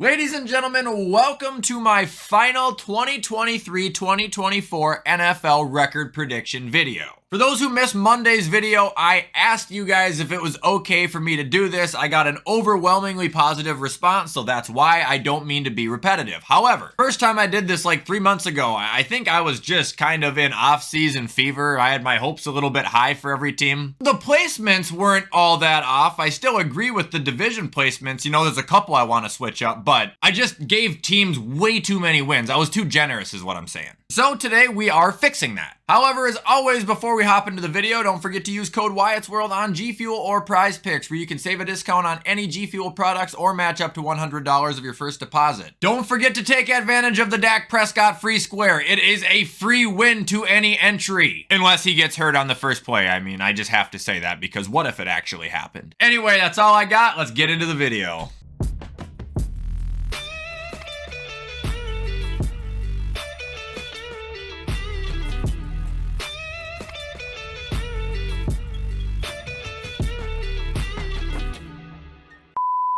Ladies and gentlemen, welcome to my final 2023-2024 NFL record prediction video. For those who missed Monday's video, I asked you guys if it was okay for me to do this. I got an overwhelmingly positive response, so that's why. I don't mean to be repetitive. However, first time I did this like 3 months ago, I think I was just kind of in off-season fever. I had my hopes a little bit high for every team. The placements weren't all that off. I still agree with the division placements. You know, there's a couple I want to switch up, but I just gave teams way too many wins. I was too generous is what I'm saying. So today we are fixing that. However, as always, before we hop into the video, don't forget to use code WyattzWorld on G Fuel or Prize Picks, where you can save a discount on any G Fuel products or match up to $100 of your first deposit. Don't forget to take advantage of the Dak Prescott free square. It is a free win to any entry, unless he gets hurt on the first play. I mean, I just have to say that because what if it actually happened? Anyway, that's all I got. Let's get into the video.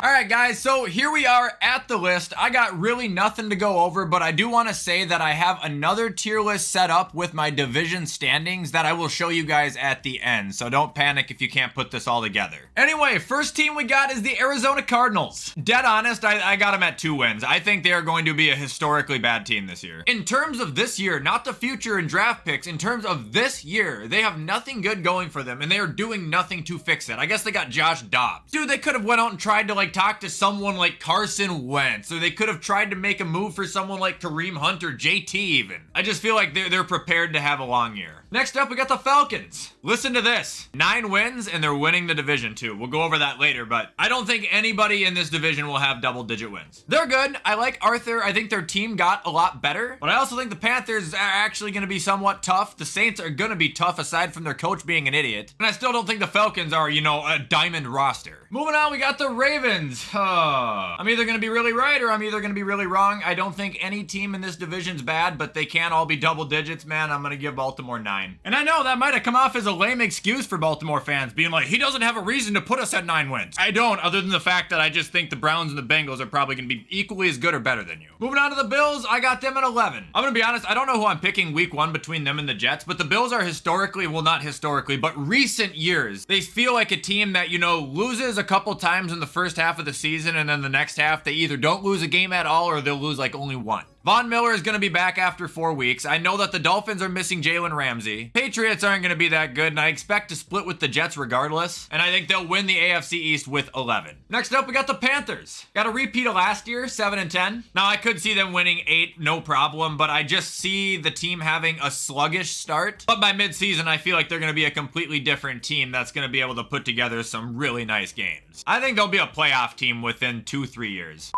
Alright guys, so here we are at the list. I got really nothing to go over, but I do want to say that I have another tier list set up with my division standings that I will show you guys at the end, so don't panic if you can't put this all together. Anyway, first team we got is the Arizona Cardinals. Dead honest, I got them at 2 wins. I think they are going to be a historically bad team this year. In terms of this year, not the future and draft picks, in terms of this year, they have nothing good going for them, and they are doing nothing to fix it. I guess they got Josh Dobbs. Dude, they could have went out and tried to talk to someone like Carson Wentz, or they could have tried to make a move for someone like Kareem Hunt or JT even. I just feel like they're prepared to have a long year. Next up, we got the Falcons. Listen to this. 9 wins, and they're winning the division too. We'll go over that later, but I don't think anybody in this division will have double-digit wins. They're good. I like Arthur. I think their team got a lot better, but I also think the Panthers are actually going to be somewhat tough. The Saints are going to be tough aside from their coach being an idiot, and I still don't think the Falcons are, you know, a diamond roster. Moving on, we got the Ravens. I'm either going to be really right or I'm either going to be really wrong. I don't think any team in this division's bad, but they can't all be double digits, man. I'm going to give Baltimore 9. And I know that might have come off as a lame excuse for Baltimore fans, being like, he doesn't have a reason to put us at 9 wins. I don't, other than the fact that I just think the Browns and the Bengals are probably going to be equally as good or better than you. Moving on to the Bills, I got them at 11. I'm going to be honest, I don't know who I'm picking week 1 between them and the Jets, but the Bills are historically, well, not historically, but recent years, they feel like a team that, you know, loses a couple times in the first half of the season, and then the next half, they either don't lose a game at all or they'll lose like only 1. Von Miller is going to be back after 4 weeks. I know that the Dolphins are missing Jalen Ramsey. Patriots aren't going to be that good, and I expect to split with the Jets regardless. And I think they'll win the AFC East with 11. Next up, we got the Panthers. Got a repeat of last year, 7-10. Now, I could see them winning 8, no problem, but I just see the team having a sluggish start. But by midseason, I feel like they're going to be a completely different team that's going to be able to put together some really nice games. I think they'll be a playoff team within 2-3 years.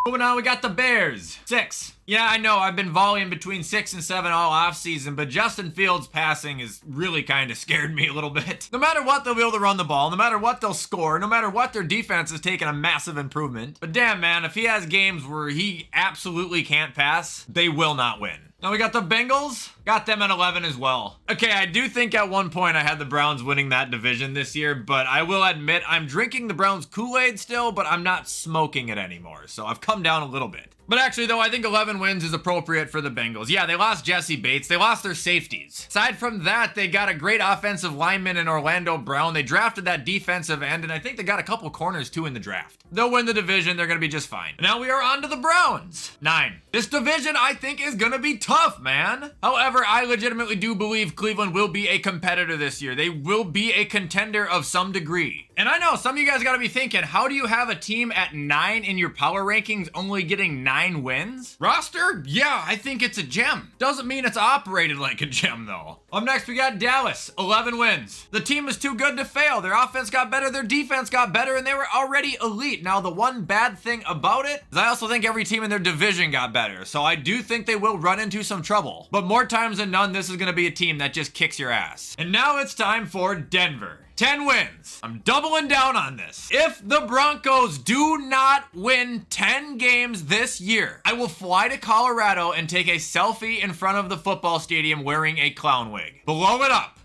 Moving on, we got the Bears. 6. Yeah, I know, I've been volleying between 6 and 7 all offseason, but Justin Fields' passing has really kind of scared me a little bit. No matter what, they'll be able to run the ball. No matter what, they'll score. No matter what, their defense has taken a massive improvement. But damn, man, if he has games where he absolutely can't pass, they will not win. Now we got the Bengals. Got them at 11 as well. Okay, I do think at one point I had the Browns winning that division this year, but I will admit I'm drinking the Browns Kool-Aid still, but I'm not smoking it anymore, so I've come down a little bit. But actually, though, I think 11 wins is appropriate for the Bengals. Yeah, they lost Jesse Bates. They lost their safeties. Aside from that, they got a great offensive lineman in Orlando Brown. They drafted that defensive end, and I think they got a couple corners, too, in the draft. They'll win the division. They're going to be just fine. Now we are on to the Browns. 9. This division, I think, is going to be tough, man. However, I legitimately do believe Cleveland will be a competitor this year. They will be a contender of some degree. And I know some of you guys got to be thinking, how do you have a team at 9 in your power rankings only getting 9 wins? Roster? Yeah, I think it's a gem. Doesn't mean it's operated like a gem, though. Up next, we got Dallas. 11 wins. The team is too good to fail. Their offense got better, their defense got better, and they were already elite. Now, the one bad thing about it is I also think every team in their division got better, so I do think they will run into some trouble. But more times than none, this is going to be a team that just kicks your ass. And now it's time for Denver. 10 wins. I'm doubling down on this. If the Broncos do not win 10 games this year, I will fly to Colorado and take a selfie in front of the football stadium wearing a clown wig. Blow it up.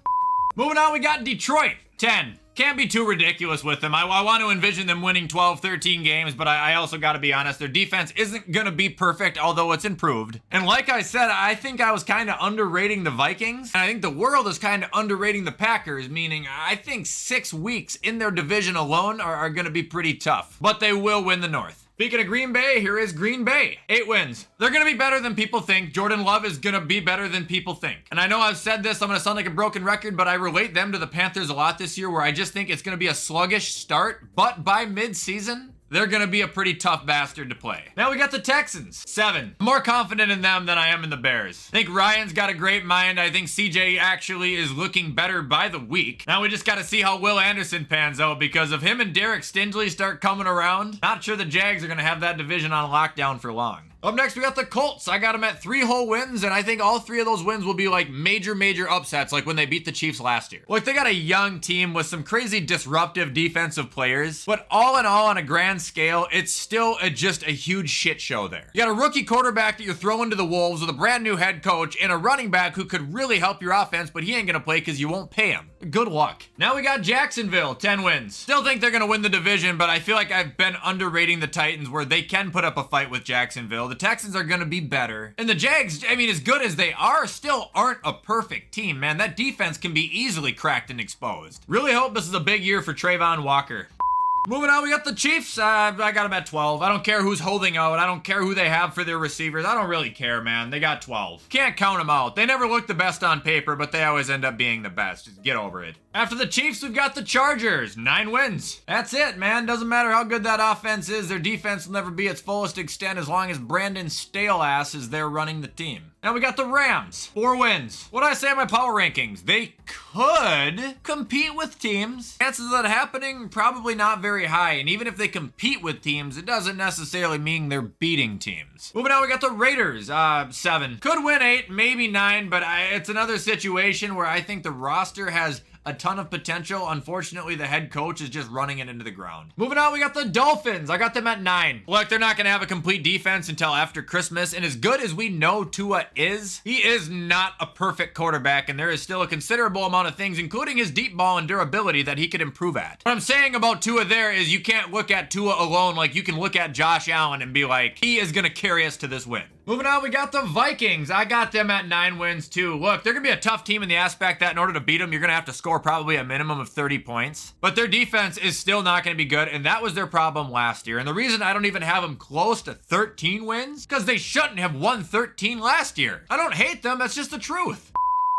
Moving on, we got Detroit. 10. Can't be too ridiculous with them. I want to envision them winning 12, 13 games, but I also got to be honest, their defense isn't going to be perfect, although it's improved. And like I said, I think I was kind of underrating the Vikings, and I think the world is kind of underrating the Packers, meaning I think 6 weeks in their division alone are going to be pretty tough, but they will win the North. Speaking of Green Bay, here is Green Bay. 8 wins. They're going to be better than people think. Jordan Love is going to be better than people think. And I know I've said this, I'm going to sound like a broken record, but I relate them to the Panthers a lot this year, where I just think it's going to be a sluggish start, but by mid-season, they're going to be a pretty tough bastard to play. Now we got the Texans. 7. I'm more confident in them than I am in the Bears. I think Ryan's got a great mind. I think CJ actually is looking better by the week. Now we just got to see how Will Anderson pans out, because if him and Derek Stingley start coming around, not sure the Jags are going to have that division on lockdown for long. Up next, we got the Colts. I got them at 3 whole wins, and I think all 3 of those wins will be like major upsets, like when they beat the Chiefs last year. Like, they got a young team with some crazy disruptive defensive players, but all in all, on a grand scale, it's still just a huge shit show there. You got a rookie quarterback that you're throwing to the wolves with a brand new head coach and a running back who could really help your offense, but he ain't gonna play because you won't pay him. Good luck. Now we got Jacksonville, 10 wins. Still think they're gonna win the division, but I feel like I've been underrating the Titans, where they can put up a fight with Jacksonville. The Texans are going to be better. And the Jags, I mean, as good as they are, still aren't a perfect team, man. That defense can be easily cracked and exposed. Really hope this is a big year for Trayvon Walker. Moving on, we got the Chiefs. I got them at 12. I don't care who's holding out. I don't care who they have for their receivers. I don't really care, man. They got 12. Can't count them out. They never look the best on paper, but they always end up being the best. Just get over it. After the Chiefs, we've got the Chargers. 9 wins. That's it, man. Doesn't matter how good that offense is. Their defense will never be its fullest extent as long as Brandon Stale-ass is there running the team. Now we got the Rams. 4 wins. What did I say in my power rankings? They could compete with teams. Chances of that happening, probably not very high. And even if they compete with teams, it doesn't necessarily mean they're beating teams. Moving on, we got the Raiders. 7. Could win 8, maybe 9, but it's another situation where I think the roster has a ton of potential. Unfortunately, the head coach is just running it into the ground. Moving on, we got the Dolphins. I got them at 9. Look, they're not going to have a complete defense until after Christmas, and as good as we know Tua is, he is not a perfect quarterback, and there is still a considerable amount of things, including his deep ball and durability, that he could improve at. What I'm saying about Tua there is you can't look at Tua alone like you can look at Josh Allen and be like, he is going to carry us to this win. Moving on, we got the Vikings. I got them at 9 wins too. Look, they're going to be a tough team in the aspect that in order to beat them, you're going to have to score probably a minimum of 30 points. But their defense is still not going to be good, and that was their problem last year. And the reason I don't even have them close to 13 wins, because they shouldn't have won 13 last year. I don't hate them, that's just the truth.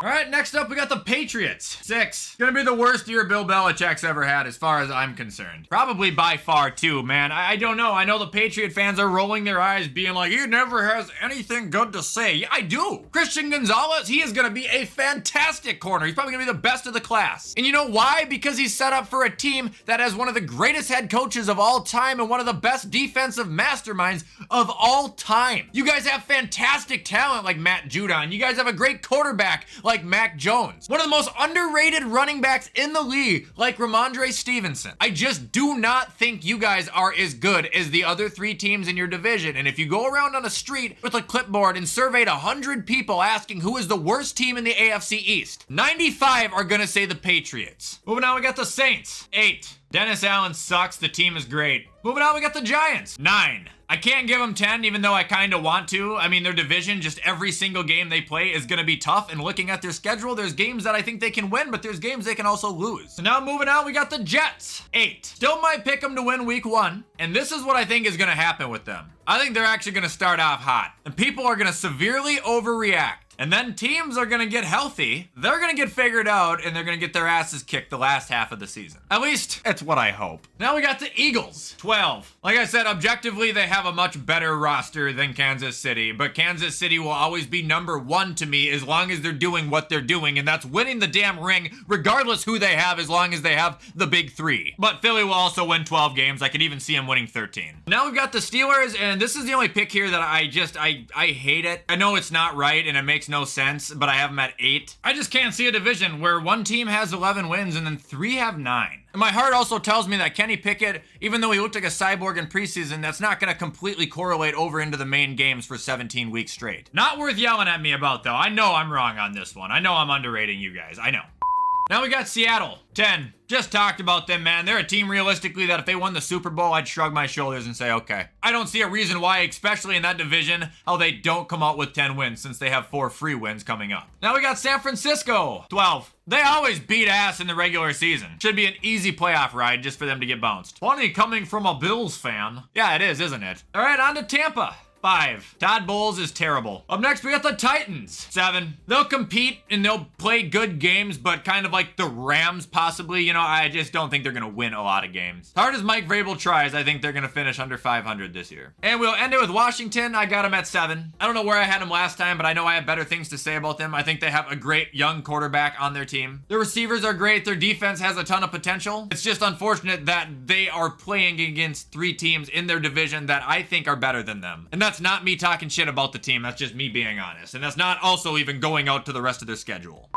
All right, next up, we got the Patriots. 6. Gonna be the worst year Bill Belichick's ever had as far as I'm concerned. Probably by far, too, man. I don't know. I know the Patriot fans are rolling their eyes being like, he never has anything good to say. Yeah, I do. Christian Gonzalez, he is gonna be a fantastic corner. He's probably gonna be the best of the class. And you know why? Because he's set up for a team that has one of the greatest head coaches of all time and one of the best defensive masterminds of all time. You guys have fantastic talent like Matt Judon. You guys have a great quarterback like Mac Jones. One of the most underrated running backs in the league, like Ramondre Stevenson. I just do not think you guys are as good as the other 3 teams in your division. And if you go around on a street with a clipboard and surveyed 100 people asking who is the worst team in the AFC East, 95 are gonna say the Patriots. Moving on, we got the Saints. 8. Dennis Allen sucks. The team is great. Moving on, we got the Giants. 9. I can't give them 10, even though I kind of want to. I mean, their division, just every single game they play is going to be tough. And looking at their schedule, there's games that I think they can win, but there's games they can also lose. So now moving on, we got the Jets. 8. Still might pick them to win week 1. And this is what I think is going to happen with them. I think they're actually going to start off hot. And people are going to severely overreact. And then teams are going to get healthy, they're going to get figured out, and they're going to get their asses kicked the last half of the season. At least, it's what I hope. Now we got the Eagles, 12. Like I said, objectively, they have a much better roster than Kansas City, but Kansas City will always be number 1 to me as long as they're doing what they're doing, and that's winning the damn ring, regardless who they have, as long as they have the big 3. But Philly will also win 12 games. I could even see them winning 13. Now we've got the Steelers, and this is the only pick here that I hate it. I know it's not right, and it makes no sense, but I have them at 8. I just can't see a division where one team has 11 wins and then 3 have 9. And my heart also tells me that Kenny Pickett, even though he looked like a cyborg in preseason, that's not going to completely correlate over into the main games for 17 weeks straight. Not worth yelling at me about, though. I know I'm wrong on this one. I know I'm underrating you guys. I know. Now we got Seattle, 10. Just talked about them, man. They're a team realistically that if they won the Super Bowl, I'd shrug my shoulders and say, okay. I don't see a reason why, especially in that division, how they don't come out with 10 wins since they have 4 free wins coming up. Now we got San Francisco, 12. They always beat ass in the regular season. Should be an easy playoff ride just for them to get bounced. Funny coming from a Bills fan. Yeah, it is, isn't it? All right, on to Tampa. 5. Todd Bowles is terrible. Up next, we got the Titans. 7. They'll compete and they'll play good games, but kind of like the Rams possibly. You know, I just don't think they're going to win a lot of games. Hard as Mike Vrabel tries, I think they're going to finish under 500 this year. And we'll end it with Washington. I got them at 7. I don't know where I had them last time, but I know I have better things to say about them. I think they have a great young quarterback on their team. Their receivers are great. Their defense has a ton of potential. It's just unfortunate that they are playing against 3 teams in their division that I think are better than them. And that's not me talking shit about the team. That's just me being honest. And that's not also even going out to the rest of their schedule.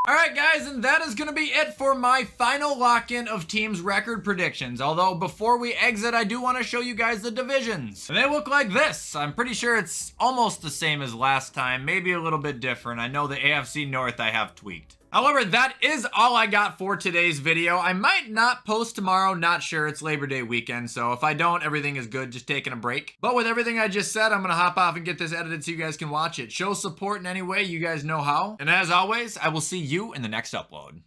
All right, guys, and that is going to be it for my final lock-in of teams' record predictions. Although, before we exit, I do want to show you guys the divisions. And they look like this. I'm pretty sure it's almost the same as last time, maybe a little bit different. I know the AFC North I have tweaked. However, that is all I got for today's video. I might not post tomorrow, not sure. It's Labor Day weekend, so if I don't, everything is good, just taking a break. But with everything I just said, I'm gonna hop off and get this edited so you guys can watch it. Show support in any way you guys know how. And as always, I will see you in the next upload.